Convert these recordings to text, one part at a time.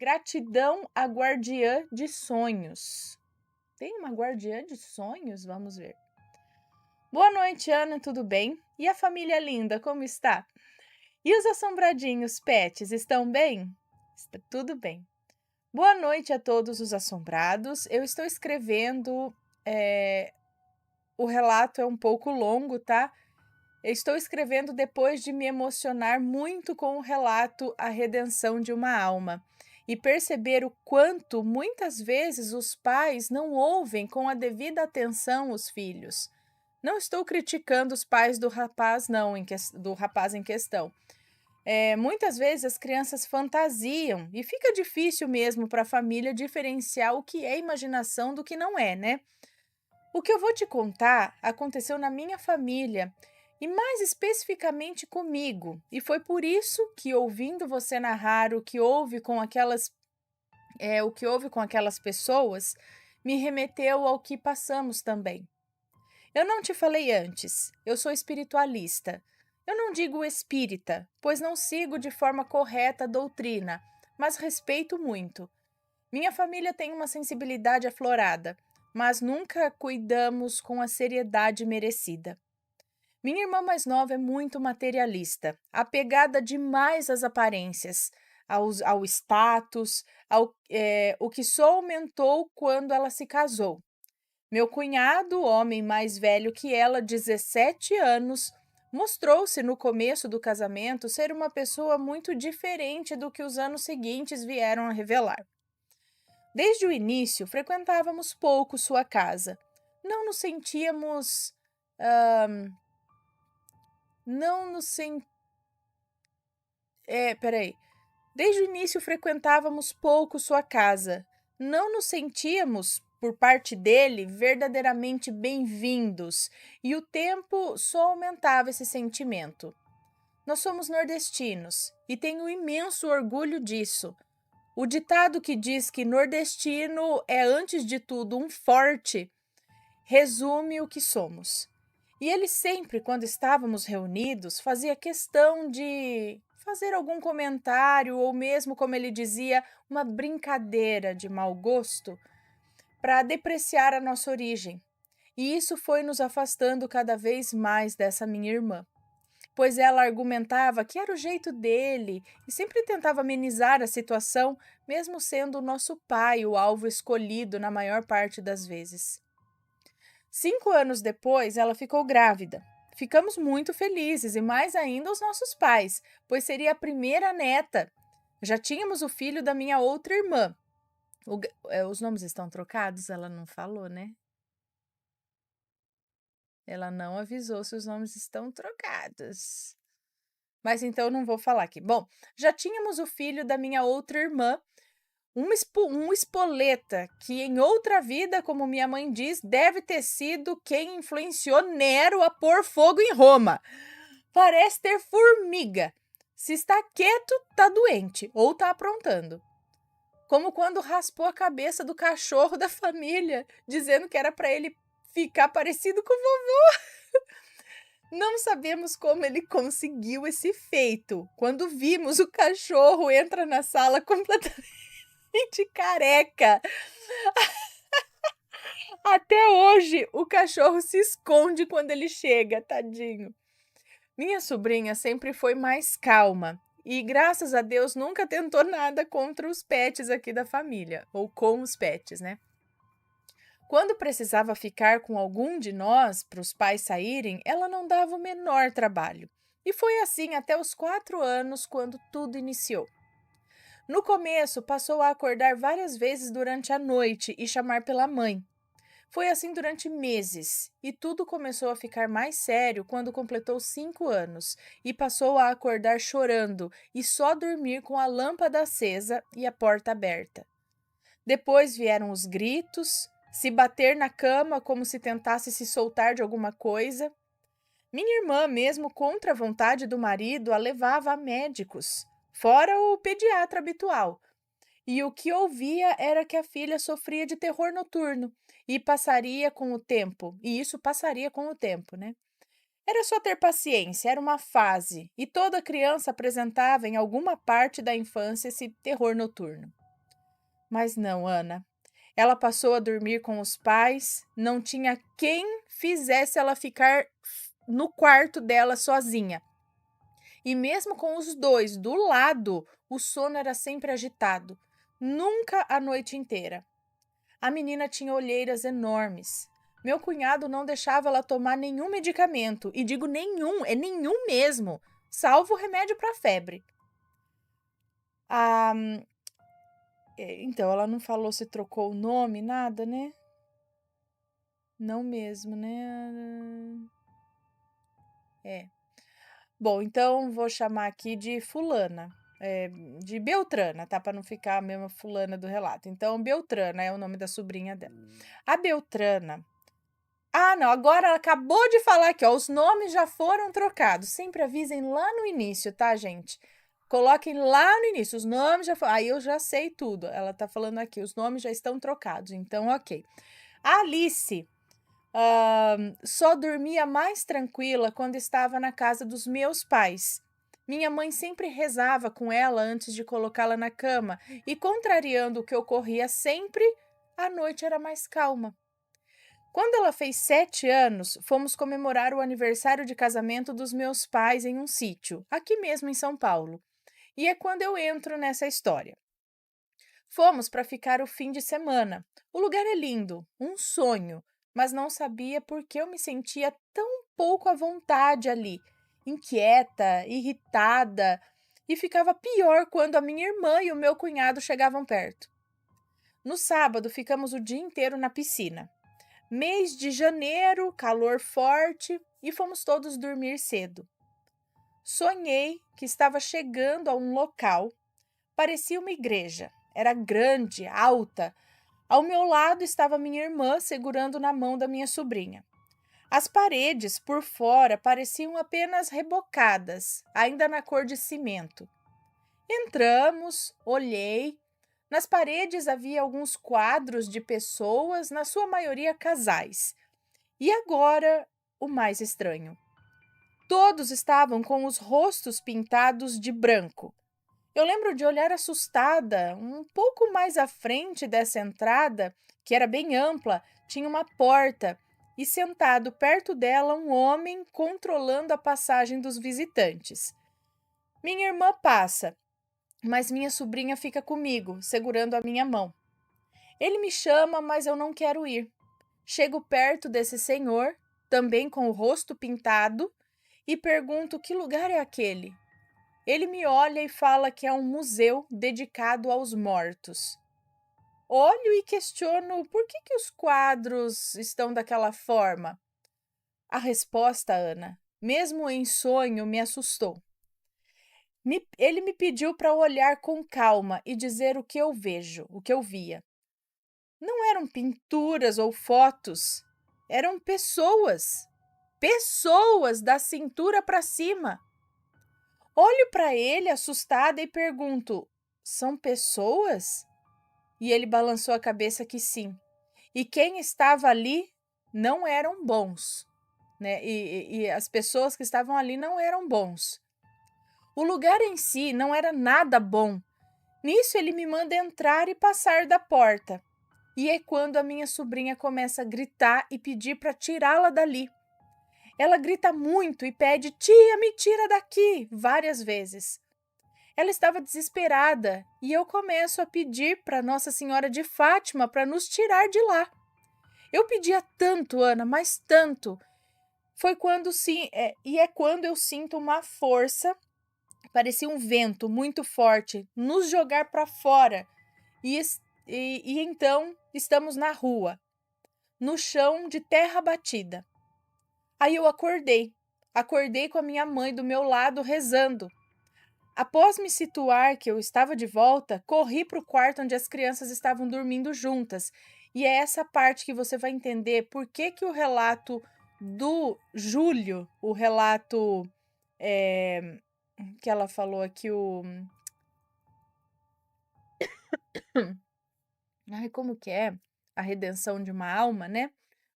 Gratidão à guardiã de sonhos. Tem uma guardiã de sonhos? Vamos ver. Boa noite, Ana, tudo bem? E a família linda, como está? E os assombradinhos pets, estão bem? Está tudo bem. Boa noite a todos os assombrados. Eu estou escrevendo. O relato é um pouco longo, tá? Eu estou escrevendo depois de me emocionar muito com o relato A Redenção de uma Alma e perceber o quanto muitas vezes os pais não ouvem com a devida atenção os filhos. Não estou criticando os pais do rapaz, não, do rapaz em questão. Muitas vezes as crianças fantasiam e fica difícil mesmo para a família diferenciar o que é imaginação do que não é, né? O que eu vou te contar aconteceu na minha família e mais especificamente comigo, e foi por isso que ouvindo você narrar o que houve com aquelas pessoas, me remeteu ao que passamos também. Eu não te falei antes, eu sou espiritualista. Eu não digo espírita, pois não sigo de forma correta a doutrina, mas respeito muito. Minha família tem uma sensibilidade aflorada, mas nunca cuidamos com a seriedade merecida. Minha irmã mais nova é muito materialista, apegada demais às aparências, ao status, o que só aumentou quando ela se casou. Meu cunhado, homem mais velho que ela, 17 anos, mostrou-se no começo do casamento ser uma pessoa muito diferente do que os anos seguintes vieram a revelar. Desde o início, frequentávamos pouco sua casa. Não nos sentíamos. Não nos sen... Peraí. Desde o início, frequentávamos pouco sua casa. Não nos sentíamos, por parte dele, verdadeiramente bem-vindos, e o tempo só aumentava esse sentimento. Nós somos nordestinos e tenho imenso orgulho disso. O ditado que diz que nordestino é, antes de tudo, um forte, resume o que somos. E ele sempre, quando estávamos reunidos, fazia questão de fazer algum comentário ou mesmo, como ele dizia, uma brincadeira de mau gosto para depreciar a nossa origem. E isso foi nos afastando cada vez mais dessa minha irmã, pois ela argumentava que era o jeito dele e sempre tentava amenizar a situação, mesmo sendo o nosso pai o alvo escolhido na maior parte das vezes. 5 anos depois, ela ficou grávida. Ficamos muito felizes e mais ainda os nossos pais, pois seria a primeira neta. Já tínhamos o filho da minha outra irmã. Os nomes estão trocados? Ela não falou, né? Ela não avisou se os nomes estão trocados. Mas então não vou falar aqui. Bom, já tínhamos o filho da minha outra irmã, um espoleta, que em outra vida, como minha mãe diz, deve ter sido quem influenciou Nero a pôr fogo em Roma. Parece ter formiga. Se está quieto, tá doente ou tá aprontando. Como quando raspou a cabeça do cachorro da família, dizendo que era para ele ficar parecido com o vovô. Não sabemos como ele conseguiu esse feito. Quando vimos o cachorro entra na sala completamente careca. Até hoje, o cachorro se esconde quando ele chega, tadinho. Minha sobrinha sempre foi mais calma e, graças a Deus, nunca tentou nada contra os pets aqui da família, ou com os pets, né? Quando precisava ficar com algum de nós para os pais saírem, ela não dava o menor trabalho. E foi assim até os 4 anos, quando tudo iniciou. No começo, passou a acordar várias vezes durante a noite e chamar pela mãe. Foi assim durante meses, e tudo começou a ficar mais sério quando completou 5 anos e passou a acordar chorando e só dormir com a lâmpada acesa e a porta aberta. Depois vieram os gritos, se bater na cama como se tentasse se soltar de alguma coisa. Minha irmã, mesmo contra a vontade do marido, a levava a médicos, fora o pediatra habitual. E o que ouvia era que a filha sofria de terror noturno e passaria com o tempo, e isso passaria com o tempo, né? Era só ter paciência, era uma fase, e toda criança apresentava em alguma parte da infância esse terror noturno. Mas não, Ana. Ela passou a dormir com os pais, não tinha quem fizesse ela ficar no quarto dela sozinha. E mesmo com os dois do lado, o sono era sempre agitado, nunca a noite inteira. A menina tinha olheiras enormes. Meu cunhado não deixava ela tomar nenhum medicamento, e digo nenhum, é nenhum mesmo, salvo o remédio para febre. Ah, então, ela não falou se trocou o nome, nada, né? Não mesmo, né? É. Bom, então vou chamar aqui de fulana, de Beltrana, tá? Para não ficar a mesma fulana do relato. Então, Beltrana é o nome da sobrinha dela. A Beltrana. Ah, não, agora ela acabou de falar aqui, ó, os nomes já foram trocados. Sempre avisem lá no início, tá, gente? Coloquem lá no início, os nomes já foram. Aí eu já sei tudo. Ela tá falando aqui, os nomes já estão trocados, então ok. A Alice só dormia mais tranquila quando estava na casa dos meus pais. Minha mãe sempre rezava com ela antes de colocá-la na cama, e contrariando o que ocorria sempre, a noite era mais calma. Quando ela fez 7 anos, fomos comemorar o aniversário de casamento dos meus pais em um sítio, aqui mesmo em São Paulo. E é quando eu entro nessa história. Fomos para ficar o fim de semana. O lugar é lindo, um sonho, mas não sabia por que eu me sentia tão pouco à vontade ali, inquieta, irritada, e ficava pior quando a minha irmã e o meu cunhado chegavam perto. No sábado, ficamos o dia inteiro na piscina. Mês de janeiro, calor forte, e fomos todos dormir cedo. Sonhei que estava chegando a um local. Parecia uma igreja. Era grande, alta. Ao meu lado estava minha irmã segurando na mão da minha sobrinha. As paredes, por fora, pareciam apenas rebocadas, ainda na cor de cimento. Entramos, olhei. Nas paredes havia alguns quadros de pessoas, na sua maioria casais. E agora, o mais estranho. Todos estavam com os rostos pintados de branco. Eu lembro de olhar assustada. Um pouco mais à frente dessa entrada, que era bem ampla, tinha uma porta e sentado perto dela um homem controlando a passagem dos visitantes. Minha irmã passa, mas minha sobrinha fica comigo, segurando a minha mão. Ele me chama, mas eu não quero ir. Chego perto desse senhor, também com o rosto pintado, e pergunto que lugar é aquele. Ele me olha e fala que é um museu dedicado aos mortos. Olho e questiono por que os quadros estão daquela forma. A resposta, Ana, mesmo em sonho, me assustou. Ele me pediu para olhar com calma e dizer o que eu vejo, o que eu via. Não eram pinturas ou fotos, eram pessoas. Pessoas da cintura para cima. Olho para ele assustada e pergunto: são pessoas? E ele balançou a cabeça que sim. E quem estava ali não eram bons, né? E as pessoas que estavam ali não eram bons. O lugar em si não era nada bom. Nisso ele me manda entrar e passar da porta. E é quando a minha sobrinha começa a gritar e pedir para tirá-la dali. Ela grita muito e pede: tia, me tira daqui, várias vezes. Ela estava desesperada e eu começo a pedir para Nossa Senhora de Fátima para nos tirar de lá. Eu pedia tanto, Ana, mas tanto. Foi quando sim, é quando eu sinto uma força, parecia um vento muito forte, nos jogar para fora. E então estamos na rua, no chão de terra batida. Aí eu acordei com a minha mãe do meu lado rezando. Após me situar que eu estava de volta, corri para o quarto onde as crianças estavam dormindo juntas. E é essa parte que você vai entender por que o relato do Júlio, o relato que ela falou aqui, Ai, como que é? A redenção de uma alma, né?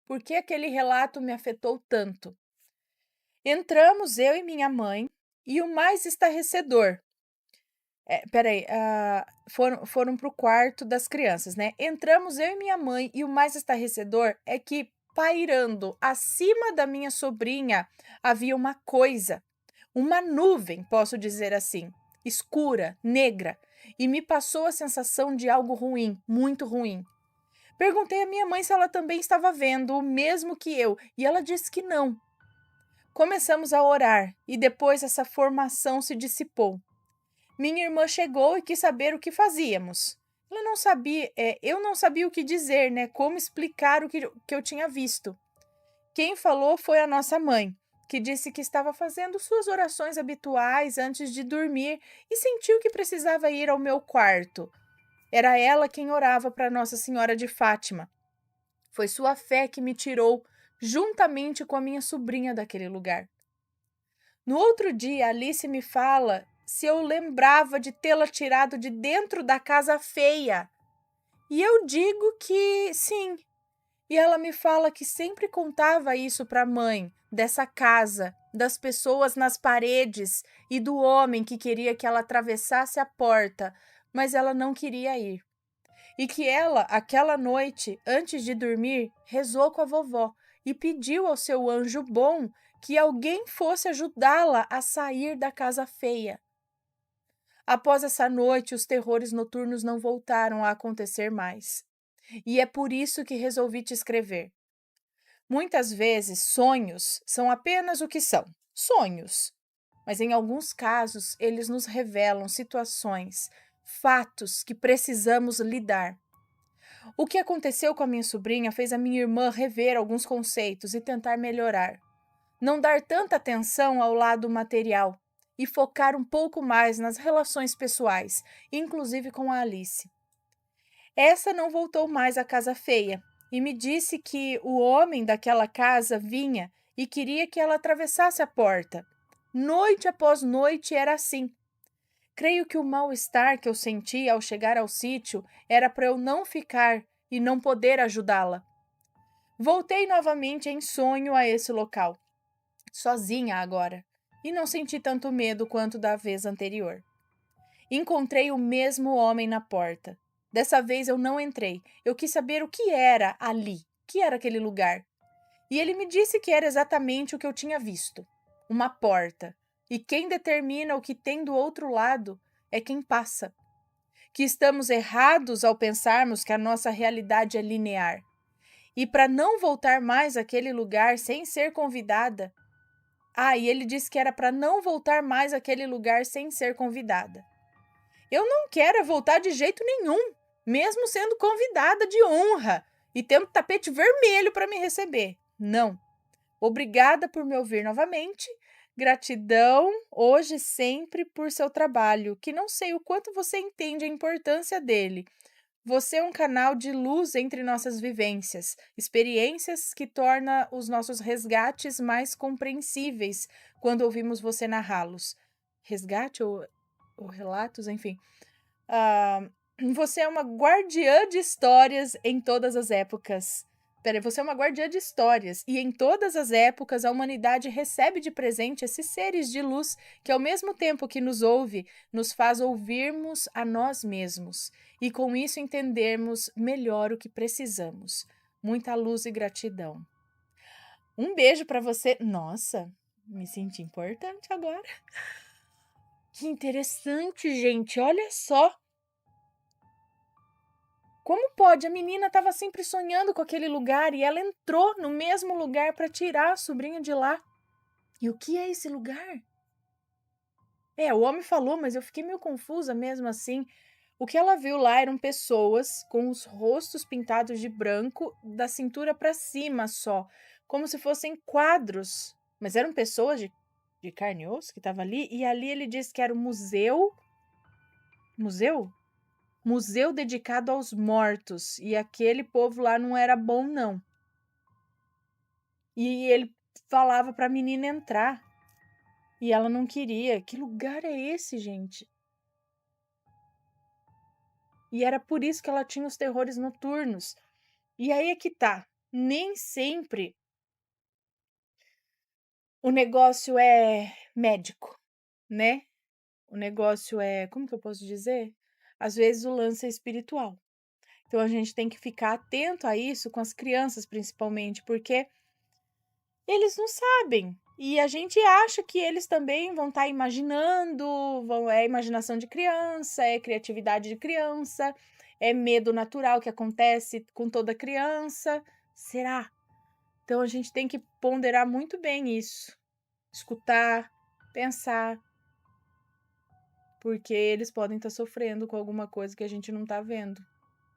Por que aquele relato me afetou tanto? Entramos, eu e minha mãe, e o mais estarrecedor. Espera aí, foram para o quarto das crianças, né. Entramos eu e minha mãe e o mais estarrecedor é que pairando acima da minha sobrinha havia uma coisa, uma nuvem, posso dizer assim, escura, negra, e me passou a sensação de algo ruim, muito ruim. Perguntei à minha mãe se ela também estava vendo o mesmo que eu, e ela disse que não. Começamos a orar e depois essa formação se dissipou. Minha irmã chegou e quis saber o que fazíamos. Eu não sabia o que dizer, né? Como explicar o que eu tinha visto. Quem falou foi a nossa mãe, que disse que estava fazendo suas orações habituais antes de dormir e sentiu que precisava ir ao meu quarto. Era ela quem orava para Nossa Senhora de Fátima. Foi sua fé que me tirou, juntamente com a minha sobrinha, daquele lugar. No outro dia, Alice me fala se eu lembrava de tê-la tirado de dentro da casa feia. E eu digo que sim. E ela me fala que sempre contava isso para a mãe, dessa casa, das pessoas nas paredes e do homem que queria que ela atravessasse a porta, mas ela não queria ir. E que ela, aquela noite, antes de dormir, rezou com a vovó e pediu ao seu anjo bom que alguém fosse ajudá-la a sair da casa feia. Após essa noite, os terrores noturnos não voltaram a acontecer mais. E é por isso que resolvi te escrever. Muitas vezes, sonhos são apenas o que são, sonhos. Mas em alguns casos, eles nos revelam situações, fatos que precisamos lidar. O que aconteceu com a minha sobrinha fez a minha irmã rever alguns conceitos e tentar melhorar. Não dar tanta atenção ao lado material e focar um pouco mais nas relações pessoais, inclusive com a Alice. Essa não voltou mais à casa feia e me disse que o homem daquela casa vinha e queria que ela atravessasse a porta. Noite após noite era assim. Creio que o mal-estar que eu senti ao chegar ao sítio era para eu não ficar e não poder ajudá-la. Voltei novamente em sonho a esse local, sozinha agora, e não senti tanto medo quanto da vez anterior. Encontrei o mesmo homem na porta. Dessa vez eu não entrei. Eu quis saber o que era ali, o que era aquele lugar. E ele me disse que era exatamente o que eu tinha visto: uma porta. E quem determina o que tem do outro lado é quem passa. Que estamos errados ao pensarmos que a nossa realidade é linear. E para não voltar mais àquele lugar sem ser convidada. E ele disse que era para não voltar mais àquele lugar sem ser convidada. Eu não quero voltar de jeito nenhum, mesmo sendo convidada de honra e tendo tapete vermelho para me receber. Não. Obrigada por me ouvir novamente. Gratidão, hoje e sempre, por seu trabalho, que não sei o quanto você entende a importância dele. Você é um canal de luz entre nossas vivências, experiências que torna os nossos resgates mais compreensíveis quando ouvimos você narrá-los. Resgate ou relatos, enfim. Ah, você é uma guardiã de histórias em todas as épocas. Peraí, você é uma guardiã de histórias, e em todas as épocas a humanidade recebe de presente esses seres de luz que, ao mesmo tempo que nos ouve, nos faz ouvirmos a nós mesmos e, com isso, entendermos melhor o que precisamos. Muita luz e gratidão. Um beijo para você. Nossa, me senti importante agora. Que interessante, gente. Olha só. Como pode? A menina estava sempre sonhando com aquele lugar e ela entrou no mesmo lugar para tirar a sobrinha de lá. E o que é esse lugar? O homem falou, mas eu fiquei meio confusa mesmo assim. O que ela viu lá eram pessoas com os rostos pintados de branco, da cintura para cima só, como se fossem quadros. Mas eram pessoas de carne e osso que estavam ali. E ali ele disse que era um museu. Museu? Museu dedicado aos mortos, e aquele povo lá não era bom, não. E ele falava para a menina entrar, e ela não queria. Que lugar é esse, gente? E era por isso que ela tinha os terrores noturnos. E aí é que tá, nem sempre o negócio é médico, né? O negócio é, como que eu posso dizer? Às vezes o lance é espiritual. Então a gente tem que ficar atento a isso com as crianças, principalmente, porque eles não sabem. E a gente acha que eles também vão estar imaginando, é imaginação de criança, é criatividade de criança, é medo natural que acontece com toda criança. Será? Então a gente tem que ponderar muito bem isso, escutar, pensar, porque eles podem estar sofrendo com alguma coisa que a gente não está vendo.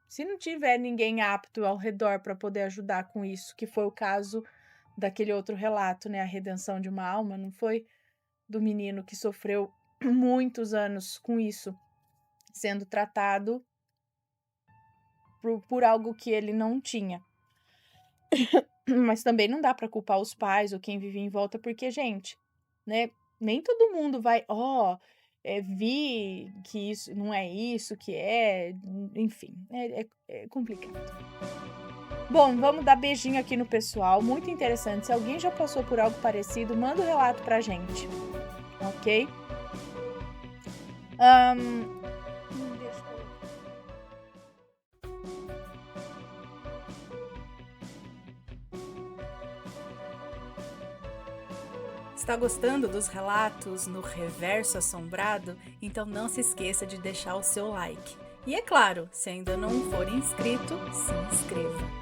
Se não tiver ninguém apto ao redor para poder ajudar com isso, que foi o caso daquele outro relato, né, a redenção de uma alma, não foi? Do menino que sofreu muitos anos com isso, sendo tratado por algo que ele não tinha. Mas também não dá para culpar os pais ou quem vive em volta, porque, gente, né, nem todo mundo vai, vi que isso não é isso que é, enfim, é complicado. Bom, vamos dar beijinho aqui no pessoal, muito interessante. Se alguém já passou por algo parecido, manda o relato pra gente, ok? Deixa eu... Está gostando dos relatos no Reverso Assombrado? Então não se esqueça de deixar o seu like. E é claro, se ainda não for inscrito, se inscreva.